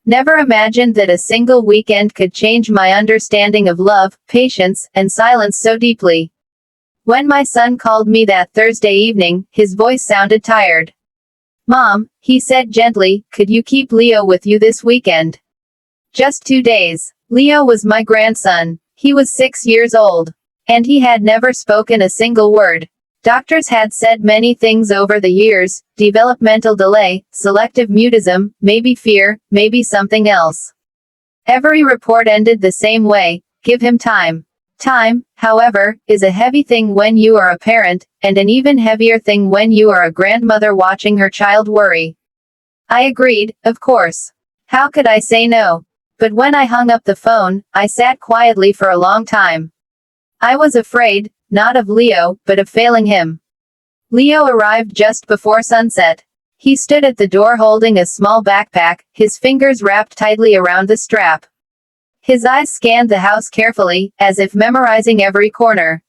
Never imagined that a single weekend could change my understanding of love, patience, and silence so deeply. When my son called me that Thursday evening, his voice sounded tired. "Mom," he said gently, "could you keep Leo with you this weekend?" Just 2 days. Leo was my grandson. He was 6 years old. And he had never spoken a single word. Doctors had said many things over the years: developmental delay, selective mutism, maybe fear, maybe something else. Every report ended the same way: give him time. Time, however, is a heavy thing when you are a parent, and an even heavier thing when you are a grandmother watching her child worry. I agreed, of course. How could I say no? But when I hung up the phone, I sat quietly for a long time. I was afraid, not of Leo, but of failing him. Leo arrived just before sunset. He stood at the door holding a small backpack, his fingers wrapped tightly around the strap. His eyes scanned the house carefully, as if memorizing every corner.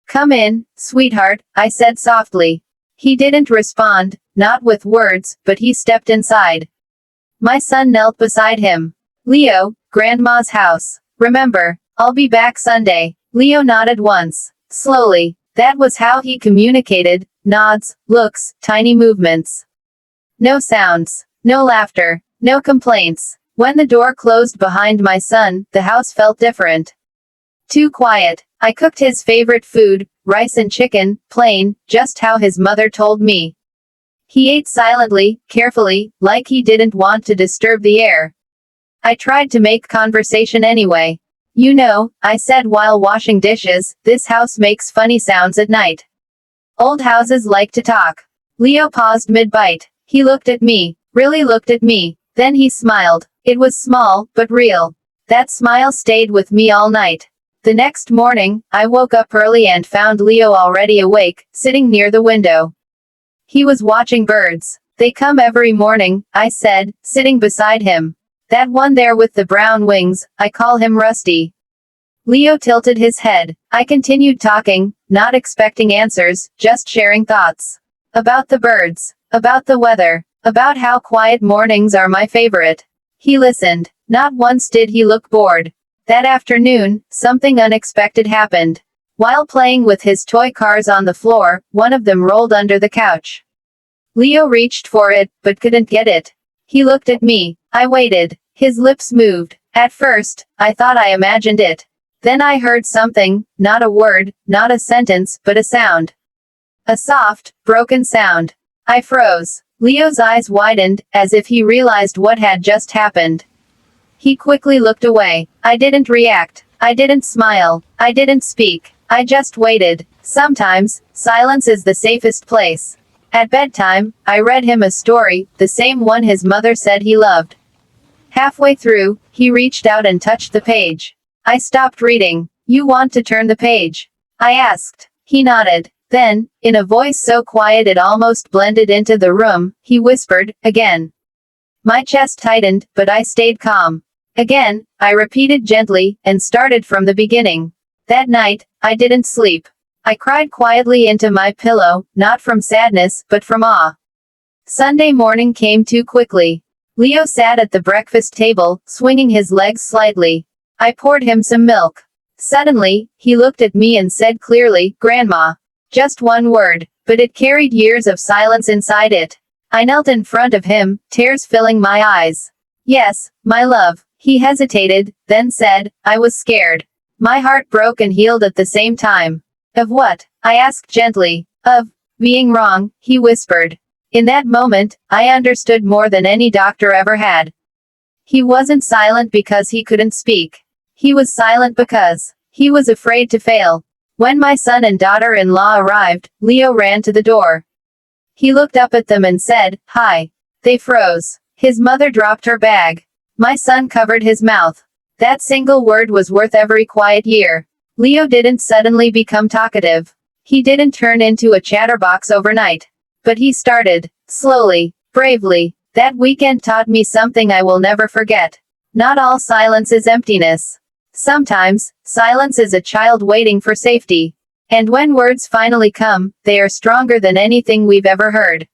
"Come in, sweetheart," I said softly. He didn't respond, not with words, but he stepped inside. My son knelt beside him. "Leo, Grandma's house. Remember, I'll be back Sunday." Leo nodded once. Slowly. That was how he communicated: nods, looks, tiny movements. No sounds. No laughter. No complaints. When the door closed behind my son, the house felt different. Too quiet. I cooked his favorite food, rice and chicken, plain, just how his mother told me. He ate silently, carefully, like he didn't want to disturb the air. I tried to make conversation anyway. "You know," I said while washing dishes, "this house makes funny sounds at night. Old houses like to talk." Leo paused mid-bite. He looked at me. Really looked at me. Then he smiled. It was small, but real. That smile stayed with me all night. The next morning, I woke up early and found Leo already awake, sitting near the window. He was watching birds. "They come every morning," I said, sitting beside him. "That one there with the brown wings, I call him Rusty." Leo tilted his head. I continued talking, not expecting answers, just sharing thoughts. About the birds. About the weather. About how quiet mornings are my favorite. He listened. Not once did he look bored. That afternoon, something unexpected happened. While playing with his toy cars on the floor, one of them rolled under the couch. Leo reached for it, but couldn't get it. He looked at me. I waited. His lips moved. At first, I thought I imagined it. Then I heard something, not a word, not a sentence, but a sound. A soft, broken sound. I froze. Leo's eyes widened, as if he realized what had just happened. He quickly looked away. I didn't react. I didn't smile. I didn't speak. I just waited. Sometimes, silence is the safest place. At bedtime, I read him a story, the same one his mother said he loved. Halfway through, he reached out and touched the page. I stopped reading. "You want to turn the page?" I asked. He nodded. Then, in a voice so quiet it almost blended into the room, he whispered, "Again." My chest tightened, but I stayed calm. "Again," I repeated gently, and started from the beginning. That night, I didn't sleep. I cried quietly into my pillow, not from sadness, but from awe. Sunday morning came too quickly. Leo sat at the breakfast table, swinging his legs slightly. I poured him some milk. Suddenly, he looked at me and said clearly, "Grandma." Just one word, but it carried years of silence inside it. I knelt in front of him, tears filling my eyes. "Yes, my love." He hesitated, then said, "I was scared." My heart broke and healed at the same time. "Of what?" I asked gently. "Of being wrong," he whispered. In that moment, I understood more than any doctor ever had. He wasn't silent because he couldn't speak. He was silent because he was afraid to fail. When my son and daughter-in-law arrived, Leo ran to the door. He looked up at them and said, "Hi." They froze. His mother dropped her bag. My son covered his mouth. That single word was worth every quiet year. Leo didn't suddenly become talkative. He didn't turn into a chatterbox overnight. But he started, slowly, bravely. That weekend taught me something I will never forget. Not all silence is emptiness. Sometimes, silence is a child waiting for safety. And when words finally come, they are stronger than anything we've ever heard.